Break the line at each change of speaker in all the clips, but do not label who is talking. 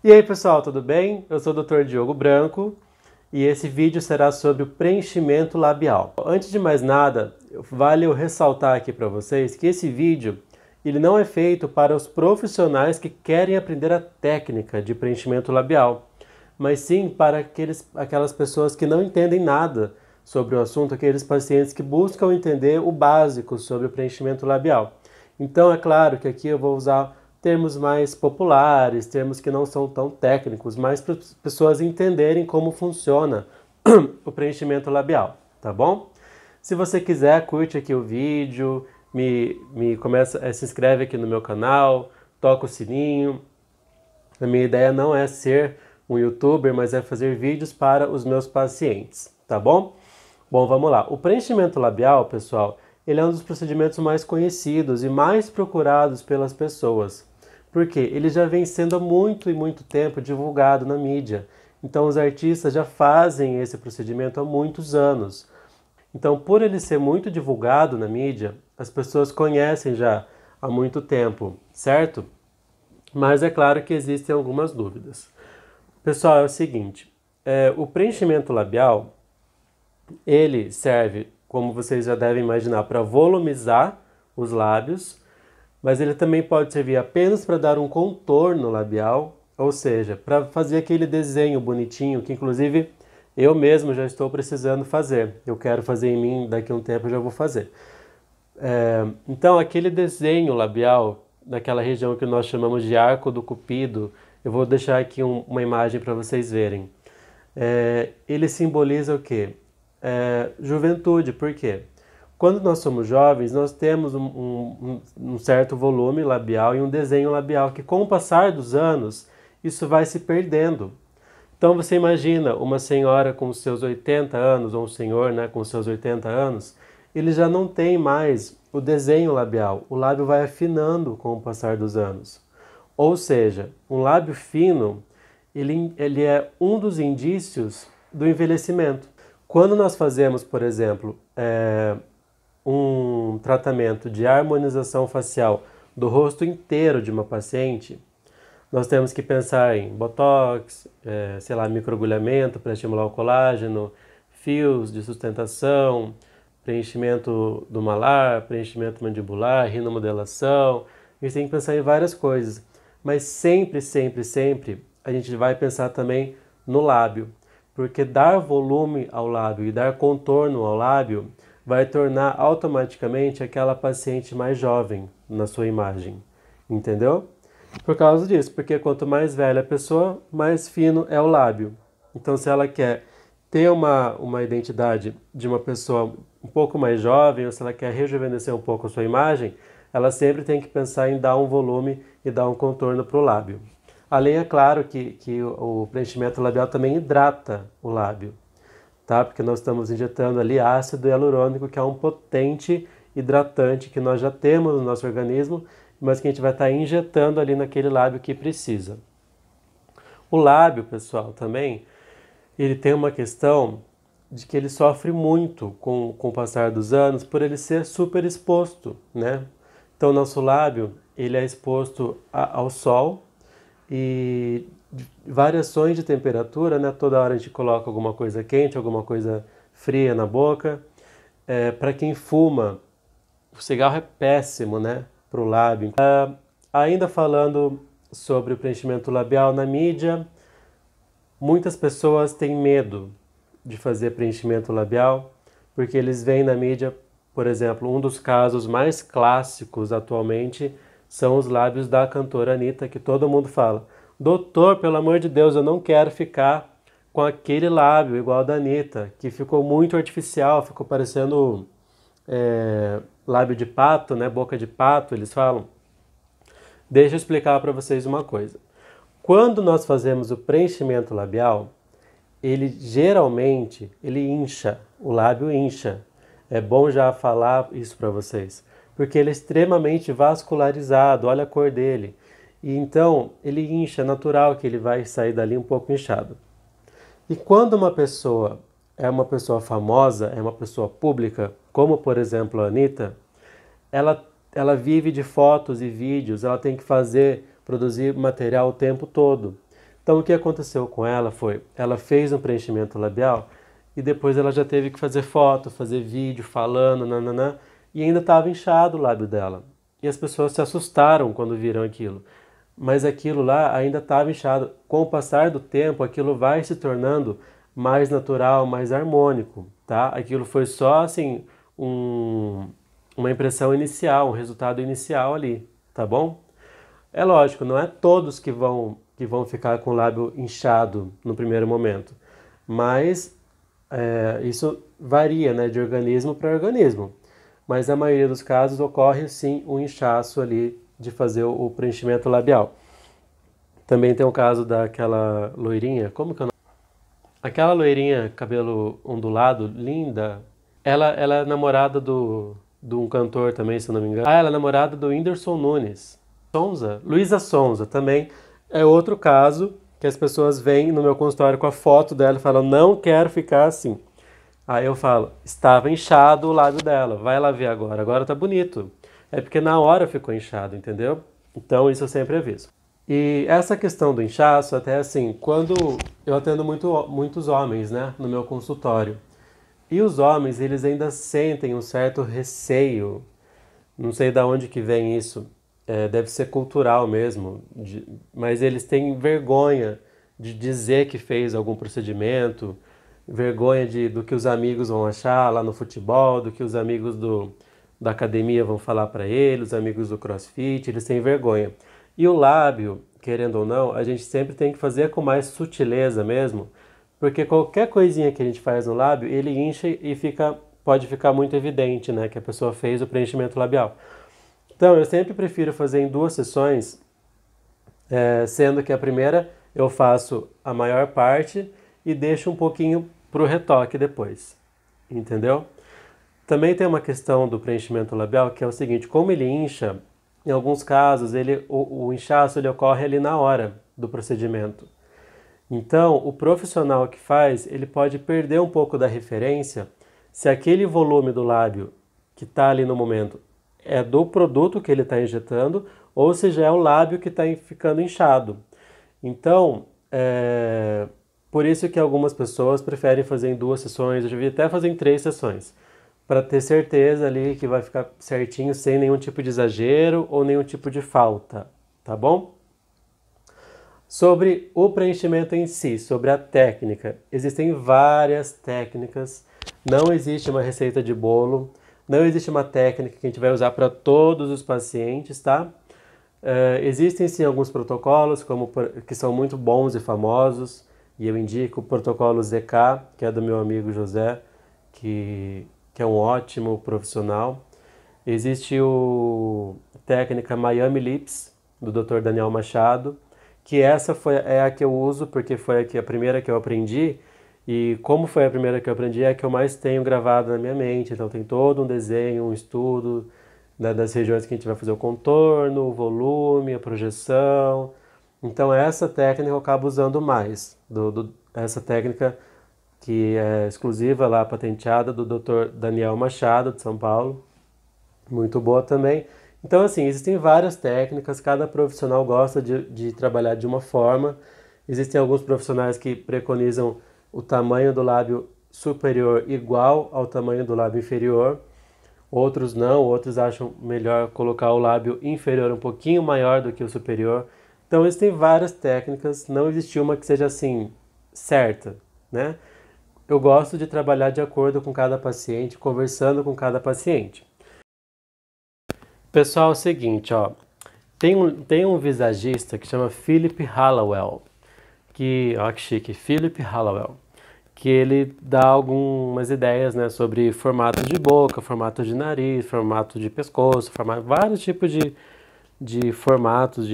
E aí pessoal, tudo bem? Eu sou o Dr. Diogo Branco e esse vídeo será sobre o preenchimento labial. Antes de mais nada, vale eu ressaltar aqui para vocês que esse vídeo ele não é feito para os profissionais que querem aprender a técnica de preenchimento labial, mas sim para aquelas pessoas que não entendem nada sobre o assunto, aqueles pacientes que buscam entender o básico sobre o preenchimento labial. Então é claro que aqui eu vou usar termos mais populares, termos que não são tão técnicos, mas para as pessoas entenderem como funciona o preenchimento labial, tá bom? Se você quiser, curte aqui o vídeo, se inscreve aqui no meu canal, toca o sininho. A minha ideia não é ser um youtuber, mas é fazer vídeos para os meus pacientes, tá bom? Bom, vamos lá. O preenchimento labial, pessoal, ele é um dos procedimentos mais conhecidos e mais procurados pelas pessoas. Por quê? Ele já vem sendo há muito e muito tempo divulgado na mídia. Então os artistas já fazem esse procedimento há muitos anos. Então, por ele ser muito divulgado na mídia, as pessoas conhecem já há muito tempo, certo? Mas é claro que existem algumas dúvidas. Pessoal, é o seguinte, o preenchimento labial, ele serve, como vocês já devem imaginar, para volumizar os lábios, mas ele também pode servir apenas para dar um contorno labial, ou seja, para fazer aquele desenho bonitinho, que inclusive eu mesmo já estou precisando fazer. Eu quero fazer em mim, daqui a um tempo eu já vou fazer. Então, aquele desenho labial, naquela região que nós chamamos de arco do cupido, eu vou deixar aqui uma imagem para vocês verem. Ele simboliza o quê? Juventude, por quê? Quando nós somos jovens, nós temos um certo volume labial e um desenho labial que, com o passar dos anos, isso vai se perdendo. Então você imagina uma senhora com os seus 80 anos, ou um senhor, né, com os seus 80 anos, ele já não tem mais o desenho labial. O lábio vai afinando com o passar dos anos. Ou seja, um lábio fino, ele é um dos indícios do envelhecimento. Quando nós fazemos, por exemplo, um tratamento de harmonização facial do rosto inteiro de uma paciente, nós temos que pensar em botox, microagulhamento para estimular o colágeno, fios de sustentação, preenchimento do malar, preenchimento mandibular, rinomodelação. A gente tem que pensar em várias coisas, mas sempre, sempre, sempre a gente vai pensar também no lábio, porque dar volume ao lábio e dar contorno ao lábio vai tornar automaticamente aquela paciente mais jovem na sua imagem, entendeu? Por causa disso, porque quanto mais velha a pessoa, mais fino é o lábio. Então, se ela quer ter uma identidade de uma pessoa um pouco mais jovem, ou se ela quer rejuvenescer um pouco a sua imagem, ela sempre tem que pensar em dar um volume e dar um contorno para o lábio. Além, é claro, que o preenchimento labial também hidrata o lábio, tá? Porque nós estamos injetando ali ácido hialurônico, que é um potente hidratante que nós já temos no nosso organismo, mas que a gente vai estar injetando ali naquele lábio que precisa. O lábio, pessoal, também, ele tem uma questão de que ele sofre muito com o passar dos anos por ele ser super exposto, né? Então, nosso lábio, ele é exposto ao sol e variações de temperatura, né? Toda hora a gente coloca alguma coisa quente, alguma coisa fria na boca. Para quem fuma, o cigarro é péssimo, né? Para o lábio. Ainda falando sobre o preenchimento labial na mídia, muitas pessoas têm medo de fazer preenchimento labial, porque eles veem na mídia, por exemplo, um dos casos mais clássicos atualmente são os lábios da cantora Anitta, que todo mundo fala: doutor, pelo amor de Deus, eu não quero ficar com aquele lábio igual da Anitta, que ficou muito artificial, ficou parecendo lábio de pato, né? Boca de pato, eles falam. Deixa eu explicar para vocês uma coisa. Quando nós fazemos o preenchimento labial, ele geralmente incha, o lábio incha. É bom já falar isso para vocês, porque ele é extremamente vascularizado, olha a cor dele. E então ele incha, é natural que ele vai sair dali um pouco inchado. E quando uma pessoa é uma pessoa famosa, é uma pessoa pública, como por exemplo a Anitta, ela vive de fotos e vídeos, ela tem que produzir material o tempo todo. Então o que aconteceu com ela foi, ela fez um preenchimento labial e depois ela já teve que fazer foto, fazer vídeo falando, nananã, e ainda estava inchado o lábio dela. E as pessoas se assustaram quando viram aquilo. Mas aquilo lá ainda estava inchado. Com o passar do tempo, aquilo vai se tornando mais natural, mais harmônico, tá? Aquilo foi só assim uma impressão inicial, um resultado inicial ali, tá bom? É lógico, não é todos que vão ficar com o lábio inchado no primeiro momento, mas isso varia, né, de organismo para organismo. Mas na maioria dos casos ocorre sim um inchaço ali de fazer o preenchimento labial. Também tem o caso daquela loirinha, como que é o nome? Aquela loirinha, cabelo ondulado, linda. Ela é namorada de um cantor também, se eu não me engano. Ah, ela é namorada do Whindersson Nunes. Sonza? Luísa Sonza também é outro caso que as pessoas vêm no meu consultório com a foto dela e falam, não quero ficar assim. Aí eu falo, estava inchado o lábio dela, vai lá ver agora, agora tá bonito. É porque na hora ficou inchado, entendeu? Então isso eu sempre aviso. E essa questão do inchaço, até assim, quando eu atendo muitos homens, né, no meu consultório, e os homens, eles ainda sentem um certo receio, não sei de onde que vem isso, deve ser cultural mesmo, mas eles têm vergonha de dizer que fez algum procedimento, vergonha do que os amigos vão achar lá no futebol, do que os amigos da academia vão falar para eles, os amigos do CrossFit, eles têm vergonha. E o lábio, querendo ou não, a gente sempre tem que fazer com mais sutileza mesmo, porque qualquer coisinha que a gente faz no lábio, ele incha e pode ficar muito evidente, né, que a pessoa fez o preenchimento labial. Então, eu sempre prefiro fazer em 2 sessões, sendo que a primeira eu faço a maior parte e deixo um pouquinho para o retoque depois, entendeu? Também tem uma questão do preenchimento labial que é o seguinte, como ele incha, em alguns casos o inchaço ele ocorre ali na hora do procedimento. Então, o profissional que faz, ele pode perder um pouco da referência se aquele volume do lábio que está ali no momento é do produto que ele está injetando ou se já é o lábio que está ficando inchado. Então, por isso que algumas pessoas preferem fazer em 2 sessões, eu já vi até fazer em 3 sessões, para ter certeza ali que vai ficar certinho, sem nenhum tipo de exagero ou nenhum tipo de falta, tá bom? Sobre o preenchimento em si, sobre a técnica, existem várias técnicas, não existe uma receita de bolo, não existe uma técnica que a gente vai usar para todos os pacientes, tá? Existem sim alguns protocolos que são muito bons e famosos, e eu indico o protocolo ZK, que é do meu amigo José, que é um ótimo profissional. Existe a técnica Miami Lips, do Dr. Daniel Machado, que essa é a que eu uso, porque foi a primeira que eu aprendi, e como foi a primeira que eu aprendi, é a que eu mais tenho gravado na minha mente. Então tem todo um desenho, um estudo das regiões que a gente vai fazer o contorno, o volume, a projeção. Então essa técnica eu acabo usando mais, essa técnica que é exclusiva lá, patenteada, do Dr. Daniel Machado, de São Paulo, muito boa também. Então assim, existem várias técnicas, cada profissional gosta de trabalhar de uma forma. Existem alguns profissionais que preconizam o tamanho do lábio superior igual ao tamanho do lábio inferior, outros não, outros acham melhor colocar o lábio inferior um pouquinho maior do que o superior. Então existem várias técnicas, não existe uma que seja assim, certa, né? Eu gosto de trabalhar de acordo com cada paciente, conversando com cada paciente. Pessoal, é o seguinte, ó, tem um visagista que chama Philip Hallowell, ó que chique, Philip Hallowell, que ele dá algumas ideias, né, sobre formato de boca, formato de nariz, formato de pescoço, vários tipos de formatos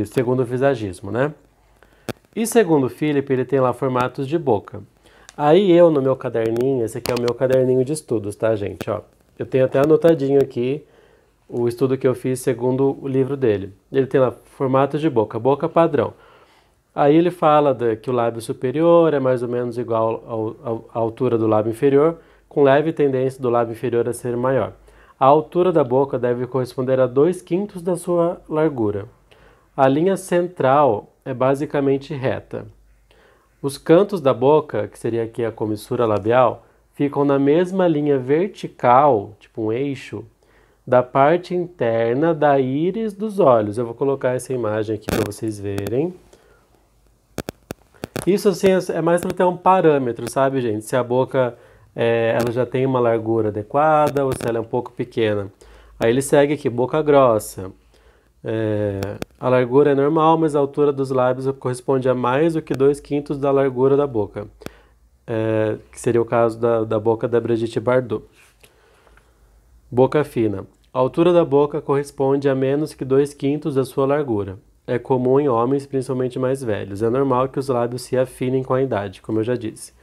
segundo o visagismo, né? E segundo o Philip, ele tem lá formatos de boca. Aí eu, no meu caderninho, esse aqui é o meu caderninho de estudos, tá, gente? Ó, eu tenho até anotadinho aqui o estudo que eu fiz segundo o livro dele. Ele tem lá formatos de boca, boca padrão. Aí ele fala que o lábio superior é mais ou menos igual à altura do lábio inferior, com leve tendência do lábio inferior a ser maior. A altura da boca deve corresponder a 2/5 da sua largura. A linha central é basicamente reta. Os cantos da boca, que seria aqui a comissura labial, ficam na mesma linha vertical, tipo um eixo, da parte interna da íris dos olhos. Eu vou colocar essa imagem aqui para vocês verem. Isso assim é mais para ter um parâmetro, sabe, gente? Se a boca ela já tem uma largura adequada ou se ela é um pouco pequena. Aí ele segue aqui, boca grossa. A largura é normal, mas a altura dos lábios corresponde a mais do que 2/5 da largura da boca. Que seria o caso da boca da Brigitte Bardot. Boca fina. A altura da boca corresponde a menos que 2/5 da sua largura. É comum em homens, principalmente mais velhos. É normal que os lábios se afinem com a idade, como eu já disse.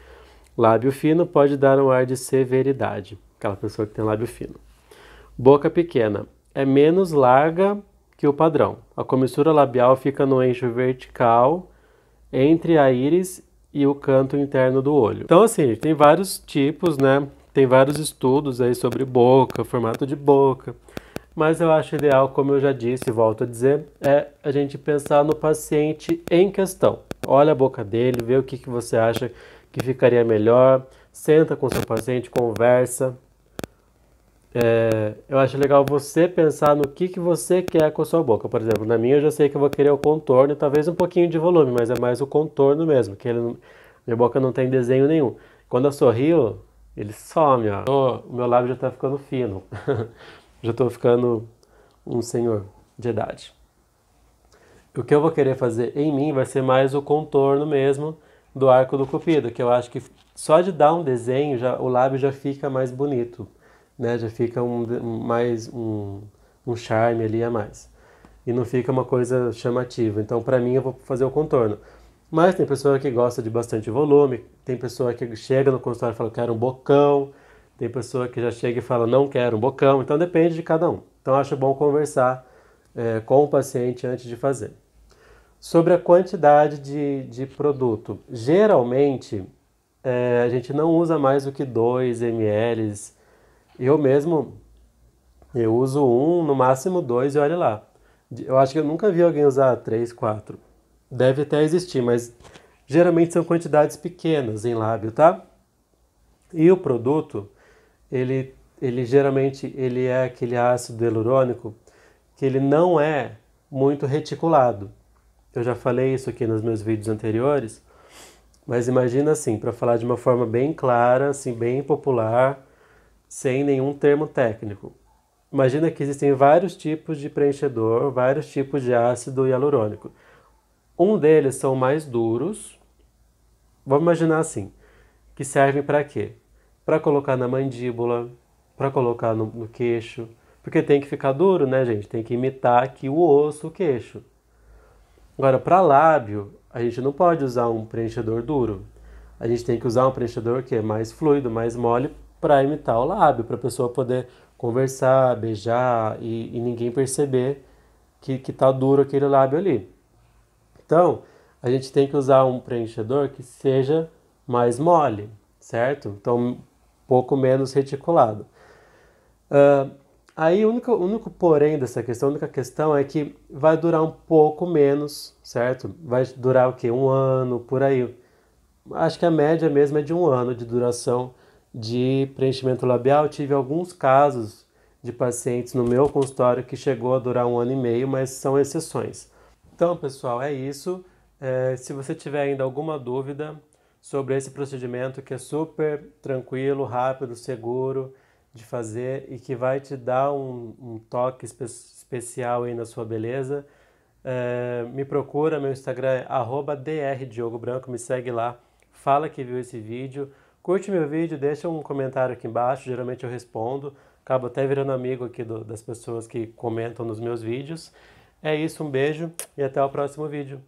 Lábio fino pode dar um ar de severidade, aquela pessoa que tem lábio fino. Boca pequena. É menos larga que o padrão. A comissura labial fica no eixo vertical entre a íris e o canto interno do olho. Então, assim, tem vários tipos, né? Tem vários estudos aí sobre boca, formato de boca. Mas eu acho ideal, como eu já disse e volto a dizer, é a gente pensar no paciente em questão. Olha a boca dele, vê o que você acha que ficaria melhor, senta com seu paciente, conversa. Eu acho legal você pensar no que você quer com a sua boca. Por exemplo, na minha eu já sei que eu vou querer o contorno e talvez um pouquinho de volume, mas é mais o contorno mesmo, que minha boca não tem desenho nenhum. Quando eu sorrio, ele some, ó. O meu lábio já tá ficando fino. Já tô ficando um senhor de idade. O que eu vou querer fazer em mim vai ser mais o contorno mesmo do arco do cupido, que eu acho que só de dar um desenho, o lábio já fica mais bonito, né? Já fica um charme ali a mais. E não fica uma coisa chamativa. Então, para mim, eu vou fazer o contorno. Mas tem pessoa que gosta de bastante volume, tem pessoa que chega no consultório e fala, quero um bocão, tem pessoa que já chega e fala, não quero um bocão. Então, depende de cada um. Então, acho bom conversar com o paciente antes de fazer. Sobre a quantidade de produto. Geralmente, a gente não usa mais do que 2 ml. Eu uso 1, no máximo 2 e olha lá. Eu acho que eu nunca vi alguém usar 3, 4. Deve até existir, mas geralmente são quantidades pequenas em lábio, tá? E o produto, ele geralmente ele é aquele ácido hialurônico que ele não é muito reticulado. Eu já falei isso aqui nos meus vídeos anteriores, mas imagina assim, para falar de uma forma bem clara, assim, bem popular, sem nenhum termo técnico. Imagina que existem vários tipos de preenchedor, vários tipos de ácido hialurônico. Um deles são mais duros. Vamos imaginar assim, que servem para quê? Para colocar na mandíbula, para colocar no queixo, porque tem que ficar duro, né, gente? Tem que imitar aqui o osso, o queixo. Agora, para lábio, a gente não pode usar um preenchedor duro. A gente tem que usar um preenchedor que é mais fluido, mais mole, para imitar o lábio, para a pessoa poder conversar, beijar e ninguém perceber que tá duro aquele lábio ali. Então, a gente tem que usar um preenchedor que seja mais mole, certo? Então, um pouco menos reticulado. Aí, o único porém dessa questão, a única questão é que vai durar um pouco menos, certo? Vai durar o quê? 1 ano, por aí. Acho que a média mesmo é de 1 ano de duração de preenchimento labial. Eu tive alguns casos de pacientes no meu consultório que chegou a durar 1 ano e meio, mas são exceções. Então, pessoal, é isso. Se você tiver ainda alguma dúvida sobre esse procedimento que é super tranquilo, rápido, seguro de fazer e que vai te dar um toque especial aí na sua beleza, me procura, meu Instagram é @drdiogo_branco, me segue lá, fala que viu esse vídeo, curte meu vídeo, deixa um comentário aqui embaixo, geralmente eu respondo, acabo até virando amigo aqui das pessoas que comentam nos meus vídeos. É isso, um beijo e até o próximo vídeo.